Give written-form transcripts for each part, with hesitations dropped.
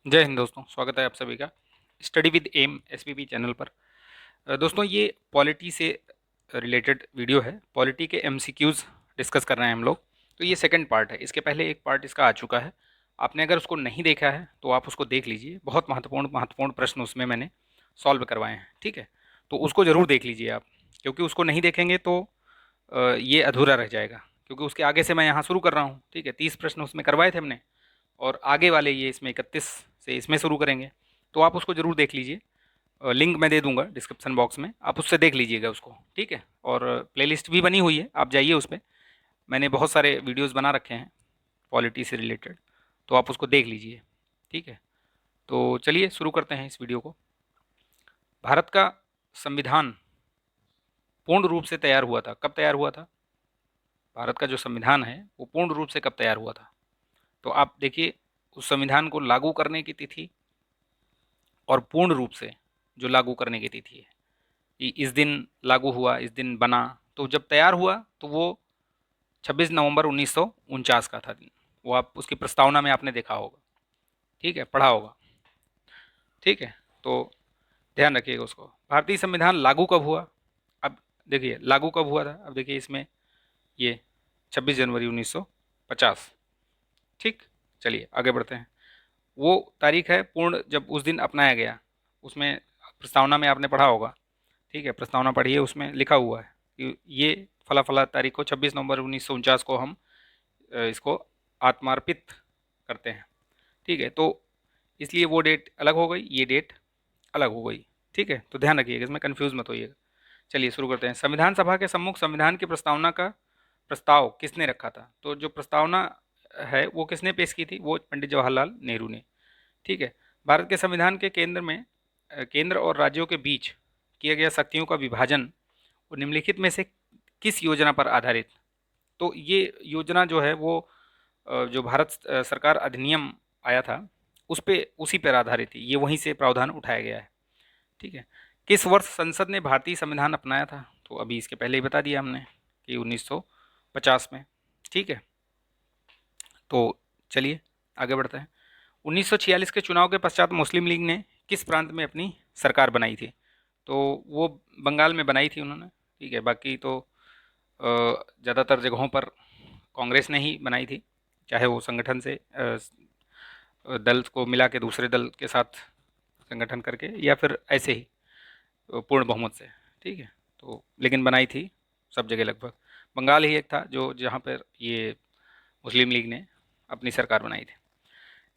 जय हिंद दोस्तों, स्वागत है आप सभी का study with M SPB channel पर। दोस्तों, ये पॉलिटी से रिलेटेड वीडियो है। पॉलिटी के एमसीक्यूज डिस्कस कर रहे हैं हम लोग। तो ये सेकंड पार्ट है। इसके पहले एक पार्ट इसका आ चुका है। आपने अगर उसको नहीं देखा है तो आप उसको देख लीजिए। बहुत महत्वपूर्ण महत्वपूर्ण प्रश्न उसमें मैंने सॉल्व करवाए हैं, ठीक है। तो उसको ज़रूर देख लीजिए आप, क्योंकि उसको नहीं देखेंगे तो ये अधूरा रह जाएगा। क्योंकि उसके आगे से मैं यहाँ शुरू कर रहा हूँ, ठीक है। 30 प्रश्न उसमें करवाए थे हमने, और आगे वाले ये इसमें 31 से इसमें शुरू करेंगे। तो आप उसको ज़रूर देख लीजिए। लिंक मैं दे दूंगा डिस्क्रिप्शन बॉक्स में, आप उससे देख लीजिएगा उसको, ठीक है। और प्लेलिस्ट भी बनी हुई है, आप जाइए उस पर। मैंने बहुत सारे वीडियोस बना रखे हैं पॉलिटी से रिलेटेड, तो आप उसको देख लीजिए, ठीक है। तो चलिए शुरू करते हैं इस वीडियो को। भारत का संविधान पूर्ण रूप से तैयार हुआ था, कब तैयार हुआ था? भारत का जो संविधान है वो पूर्ण रूप से कब तैयार हुआ था? तो आप देखिए, उस संविधान को लागू करने की तिथि और पूर्ण रूप से जो लागू करने की तिथि है, कि इस दिन लागू हुआ, इस दिन बना। तो जब तैयार हुआ तो वो 26 नवंबर 1949 का था दिन। वो आप उसकी प्रस्तावना में आपने देखा होगा, ठीक है, पढ़ा होगा, ठीक है। तो ध्यान रखिएगा उसको। भारतीय संविधान लागू कब हुआ? अब देखिए लागू कब हुआ था। अब देखिए इसमें ये 26 जनवरी 1950, ठीक। चलिए आगे बढ़ते हैं। वो तारीख है पूर्ण जब उस दिन अपनाया गया। उसमें प्रस्तावना में आपने पढ़ा होगा, ठीक है। प्रस्तावना पढ़िए, उसमें लिखा हुआ है कि ये फला फला तारीख को 26 नवंबर 1949 को हम इसको आत्मार्पित करते हैं, ठीक है। तो इसलिए वो डेट अलग हो गई, ये डेट अलग हो गई, ठीक है। तो ध्यान रखिएगा, इसमें कंफ्यूज मत होइएगा। चलिए शुरू करते हैं। संविधान सभा के सम्मुख संविधान की प्रस्तावना का प्रस्ताव किसने रखा था? तो जो प्रस्तावना है वो किसने पेश की थी? वो पंडित जवाहरलाल नेहरू ने, ठीक है। भारत के संविधान के केंद्र में केंद्र और राज्यों के बीच किया गया शक्तियों का विभाजन और निम्नलिखित में से किस योजना पर आधारित? तो ये योजना जो है वो जो भारत सरकार अधिनियम आया था उस पे उसी पर आधारित थी। ये वहीं से प्रावधान उठाया गया है, ठीक है। किस वर्ष संसद ने भारतीय संविधान अपनाया था? तो अभी इसके पहले ही बता दिया हमने कि 1950 में, ठीक है। तो चलिए आगे बढ़ते हैं। 1946 के चुनाव के पश्चात मुस्लिम लीग ने किस प्रांत में अपनी सरकार बनाई थी? तो वो बंगाल में बनाई थी उन्होंने, ठीक है। बाकी तो ज़्यादातर जगहों पर कांग्रेस ने ही बनाई थी, चाहे वो संगठन से दल को मिला के दूसरे दल के साथ संगठन करके, या फिर ऐसे ही पूर्ण बहुमत से, ठीक है। तो लेकिन बनाई थी सब जगह लगभग। बंगाल ही एक था जो जहाँ पर ये मुस्लिम लीग ने अपनी सरकार बनाई थी।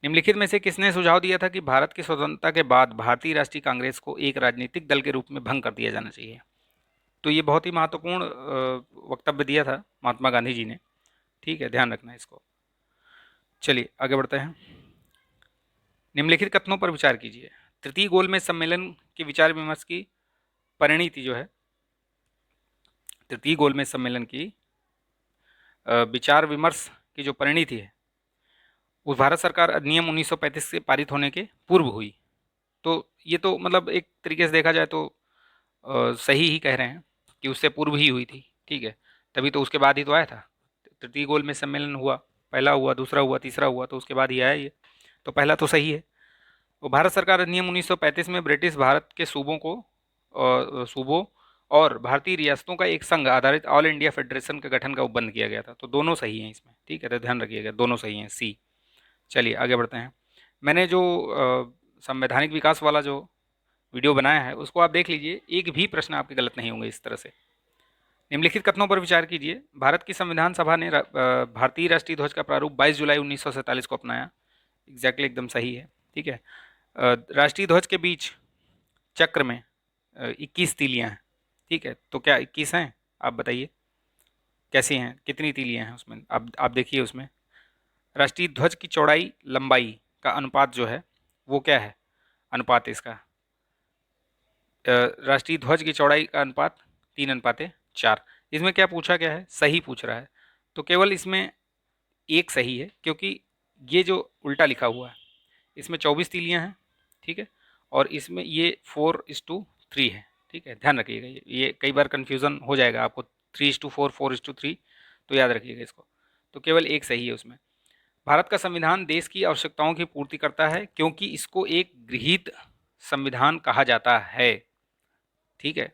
निम्नलिखित में से किसने सुझाव दिया था कि भारत की स्वतंत्रता के बाद भारतीय राष्ट्रीय कांग्रेस को एक राजनीतिक दल के रूप में भंग कर दिया जाना चाहिए? तो ये बहुत ही महत्वपूर्ण वक्तव्य दिया था महात्मा गांधी जी ने, ठीक है। ध्यान रखना है इसको। चलिए आगे बढ़ते हैं। निम्नलिखित कथनों पर विचार कीजिए। तृतीय गोलमेज सम्मेलन के विचार विमर्श की परिणति जो है, तृतीय गोलमेज सम्मेलन की विचार विमर्श की जो परिणति है वो भारत सरकार अधिनियम 1935 से पारित होने के पूर्व हुई। तो ये तो मतलब एक तरीके से देखा जाए तो सही ही कह रहे हैं कि उससे पूर्व ही हुई थी, ठीक है। तभी तो उसके बाद ही तो आया था। तृतीय गोल में सम्मेलन हुआ, पहला हुआ, दूसरा हुआ, तीसरा हुआ, तो उसके बाद ही आया ये। तो पहला तो सही है। वो भारत सरकार अधिनियम 1935 में ब्रिटिश भारत के सूबों को सूबों और भारतीय रियासतों का एक संघ आधारित ऑल इंडिया फेडरेशन के गठन का उपबंध किया गया था। तो दोनों सही हैं इसमें, ठीक है। तो ध्यान रखिएगा, दोनों सही हैं, सी। चलिए आगे बढ़ते हैं। मैंने जो संवैधानिक विकास वाला जो वीडियो बनाया है उसको आप देख लीजिए, एक भी प्रश्न आपके गलत नहीं होंगे इस तरह से। निम्नलिखित कथनों पर विचार कीजिए। भारत की संविधान सभा ने भारतीय राष्ट्रीय ध्वज का प्रारूप 22 जुलाई 1947 को अपनाया। एग्जैक्टली एकदम सही है, ठीक है। राष्ट्रीय ध्वज के बीच चक्र में 21 तीलियां हैं, ठीक है। तो क्या 21 हैं? आप बताइए कैसी हैं, कितनी तीलियां हैं उसमें? आप देखिए उसमें राष्ट्रीय ध्वज की चौड़ाई लंबाई का अनुपात जो है वो क्या है? अनुपात इसका राष्ट्रीय ध्वज की चौड़ाई का अनुपात 3:4। इसमें क्या पूछा गया है? सही पूछ रहा है। तो केवल इसमें एक सही है, क्योंकि ये जो उल्टा लिखा हुआ है इसमें 24 तीलियां हैं, ठीक है। और इसमें ये 4:3 है, ठीक है। ध्यान रखिएगा, ये कई बार कन्फ्यूज़न हो जाएगा आपको, 3:4, 4:3, तो याद रखिएगा इसको। तो केवल एक सही है उसमें। भारत का संविधान देश की आवश्यकताओं की पूर्ति करता है क्योंकि इसको एक गृहीत संविधान कहा जाता है। ठीक है,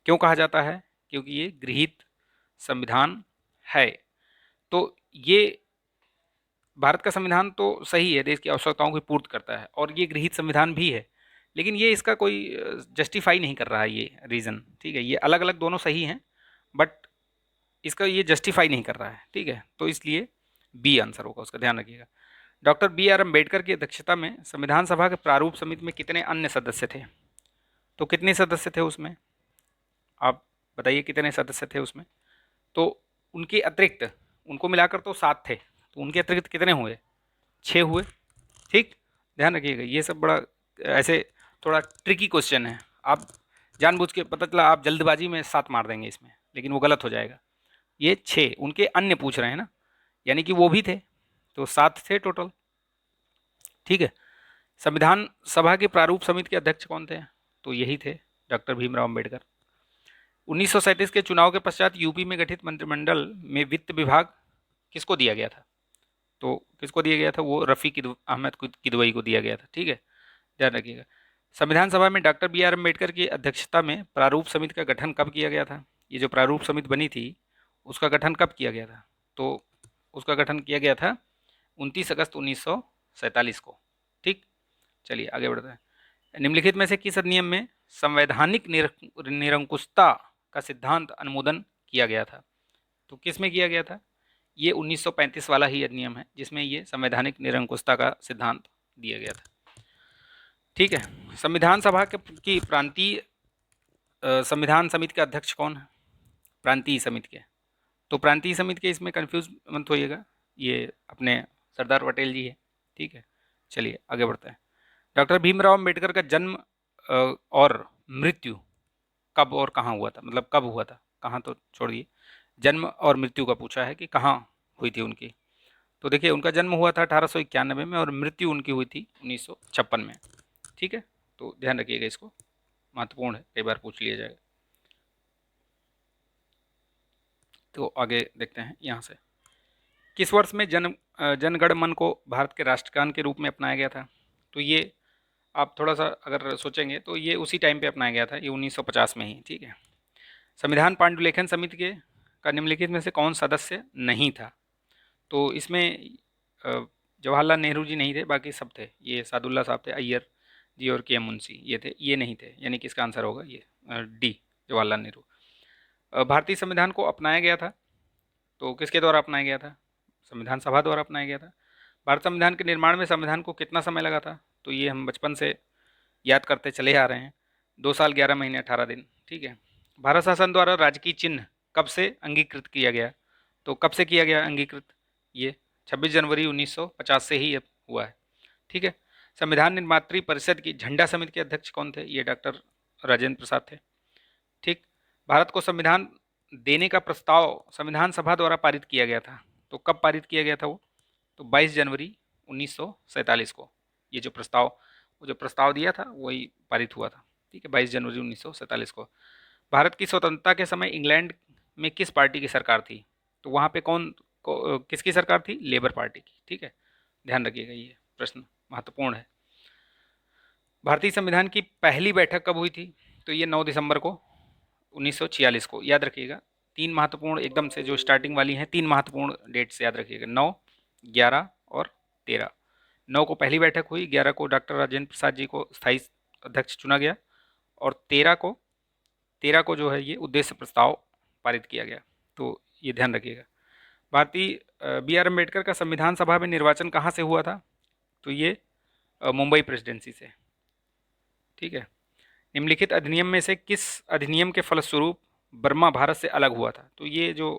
क्यों कहा जाता है? क्योंकि ये गृहीत संविधान है। तो ये भारत का संविधान तो सही है, देश की आवश्यकताओं की पूर्ति करता है और ये गृहीत संविधान भी है, लेकिन ये इसका कोई जस्टिफाई नहीं कर रहा है ये रीज़न। ठीक है, ये अलग अलग दोनों सही हैं, बट इसका ये जस्टिफाई नहीं कर रहा है। ठीक है, तो इसलिए बी आंसर होगा उसका, ध्यान रखिएगा। डॉक्टर बी आर अम्बेडकर की अध्यक्षता में संविधान सभा के प्रारूप समिति में कितने अन्य सदस्य थे? तो कितने सदस्य थे उसमें, आप बताइए कितने सदस्य थे उसमें? तो उनके अतिरिक्त, उनको मिलाकर तो 7 थे, तो उनके अतिरिक्त कितने हुए? 6 हुए। ठीक, ध्यान रखिएगा, ये सब बड़ा ऐसे थोड़ा ट्रिकी क्वेश्चन है। आप जानबूझ के, पता चला आप जल्दबाजी में 7 मार देंगे इसमें, लेकिन वो गलत हो जाएगा। ये 6 उनके अन्य पूछ रहे हैं ना, यानी कि वो भी थे, तो 7 थे टोटल। ठीक है, संविधान सभा के प्रारूप समिति के अध्यक्ष कौन थे? तो यही थे, डॉक्टर भीमराव अम्बेडकर। 1937 के चुनाव के पश्चात यूपी में गठित मंत्रिमंडल में वित्त विभाग किसको दिया गया था? तो किसको दिया गया था? वो रफ़ी अहमद किदवई को दिया गया था। ठीक है, ध्यान रखिएगा। संविधान सभा में डॉक्टर बी आर अम्बेडकर की अध्यक्षता में प्रारूप समिति का गठन कब किया गया था? ये जो प्रारूप समिति बनी थी उसका गठन कब किया गया था? तो उसका गठन किया गया था 29 अगस्त 1947 को। ठीक, चलिए आगे बढ़ते हैं। निम्नलिखित में से किस अधिनियम में संवैधानिक निरंकुशता का सिद्धांत अनुमोदन किया गया था? तो किस में किया गया था? ये 1935 वाला ही अधिनियम है जिसमें ये संवैधानिक निरंकुशता का सिद्धांत दिया गया था। ठीक है, संविधान सभा की प्रांतीय संविधान समिति का अध्यक्ष कौन है? प्रांतीय समिति के, तो प्रांतीय समिति के इसमें कंफ्यूज मत होइएगा, ये अपने सरदार पटेल जी है। ठीक है, चलिए आगे बढ़ते हैं। डॉक्टर भीमराव अम्बेडकर का जन्म और मृत्यु कब और कहाँ हुआ था? मतलब कब हुआ था, कहाँ तो छोड़िए, जन्म और मृत्यु का पूछा है कि कहाँ हुई थी उनकी। तो देखिए, उनका जन्म हुआ था 1891 में और मृत्यु उनकी हुई थी 1956 में। ठीक है, तो ध्यान रखिएगा, इसको महत्वपूर्ण है, कई बार पूछ लिया जाएगा। तो आगे देखते हैं यहाँ से, किस वर्ष में जनगण मन को भारत के राष्ट्रगान के रूप में अपनाया गया था? तो ये आप थोड़ा सा अगर सोचेंगे तो ये उसी टाइम पे अपनाया गया था, ये 1950 में ही। ठीक है, संविधान पांडुलेखन समिति के का निम्नलिखित में से कौन सदस्य नहीं था? तो इसमें जवाहरलाल नेहरू जी नहीं थे, बाकी सब थे। ये सादुल्ला साहब थे, अय्यर जी और के एम मुंशी ये थे, ये नहीं थे, यानी कि इसका आंसर होगा ये डी, जवाहरलाल नेहरू। भारतीय संविधान को अपनाया गया था, तो किसके द्वारा अपनाया गया था? संविधान सभा द्वारा अपनाया गया था। भारत संविधान के निर्माण में संविधान को कितना समय लगा था? तो ये हम बचपन से याद करते चले आ रहे हैं, 2 साल 11 महीने 18 दिन। ठीक है, भारत शासन द्वारा राजकीय चिन्ह कब से अंगीकृत किया गया? तो कब से किया गया अंगीकृत? ये 26 जनवरी 1950 से ही हुआ है। ठीक है, संविधान निर्मात्री परिषद की झंडा समिति के अध्यक्ष कौन थे? ये डॉक्टर राजेंद्र प्रसाद थे। ठीक, भारत को संविधान देने का प्रस्ताव संविधान सभा द्वारा पारित किया गया था, तो कब पारित किया गया था वो? तो 22 जनवरी 1947 को ये जो प्रस्ताव दिया था वही पारित हुआ था। ठीक है, 22 जनवरी 1947 को। भारत की स्वतंत्रता के समय इंग्लैंड में किस पार्टी की सरकार थी? तो वहाँ पे किसकी सरकार थी? लेबर पार्टी की। ठीक है, ध्यान रखिएगा, ये प्रश्न महत्वपूर्ण है। भारतीय संविधान की पहली बैठक कब हुई थी? तो ये 9 दिसंबर को 1946 को, याद रखिएगा। 3 महत्वपूर्ण एकदम से जो स्टार्टिंग वाली हैं, 3 महत्वपूर्ण डेट्स याद रखिएगा, 9, 11 और 13। 9 को पहली बैठक हुई, 11 को डॉक्टर राजेंद्र प्रसाद जी को स्थायी अध्यक्ष चुना गया और 13 को जो है ये उद्देश्य प्रस्ताव पारित किया गया। तो ये ध्यान रखिएगा। भारतीय बी आर अम्बेडकर का संविधान सभा में निर्वाचन कहाँ से हुआ था? तो ये मुंबई प्रेसिडेंसी से। ठीक है, निम्नलिखित अधिनियम में से किस अधिनियम के फलस्वरूप बर्मा भारत से अलग हुआ था? तो ये जो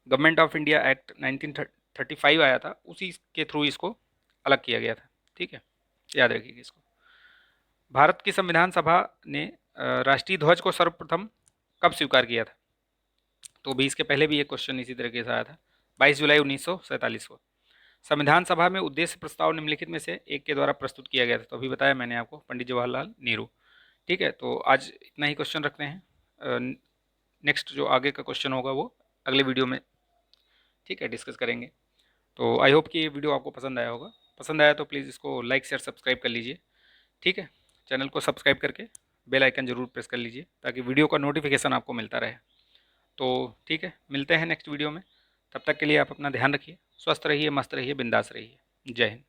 गवर्नमेंट ऑफ इंडिया एक्ट 1935 आया था, उसी के थ्रू इसको अलग किया गया था। ठीक है, याद रखिएगा इसको। भारत की संविधान सभा ने राष्ट्रीय ध्वज को सर्वप्रथम कब स्वीकार किया था? तो भी इसके पहले भी एक क्वेश्चन इसी तरीके से आया था, 22 जुलाई 1947 को। संविधान सभा में उद्देश्य प्रस्ताव निम्नलिखित में से एक के द्वारा प्रस्तुत किया गया था, तो अभी बताया मैंने आपको, पंडित जवाहरलाल नेहरू। ठीक है, तो आज इतना ही क्वेश्चन रखते हैं। नेक्स्ट जो आगे का क्वेश्चन होगा वो अगले वीडियो में, ठीक है, डिस्कस करेंगे। तो आई होप कि ये वीडियो आपको पसंद आया होगा। पसंद आया तो प्लीज़ इसको लाइक शेयर सब्सक्राइब कर लीजिए। ठीक है, चैनल को सब्सक्राइब करके बेल आइकन ज़रूर प्रेस कर लीजिए ताकि वीडियो का नोटिफिकेशन आपको मिलता रहे। तो ठीक है, मिलते हैं नेक्स्ट वीडियो में। तब तक के लिए आप अपना ध्यान रखिए, स्वस्थ रहिए, मस्त रहिए, बिंदास रहिए। जय हिंद।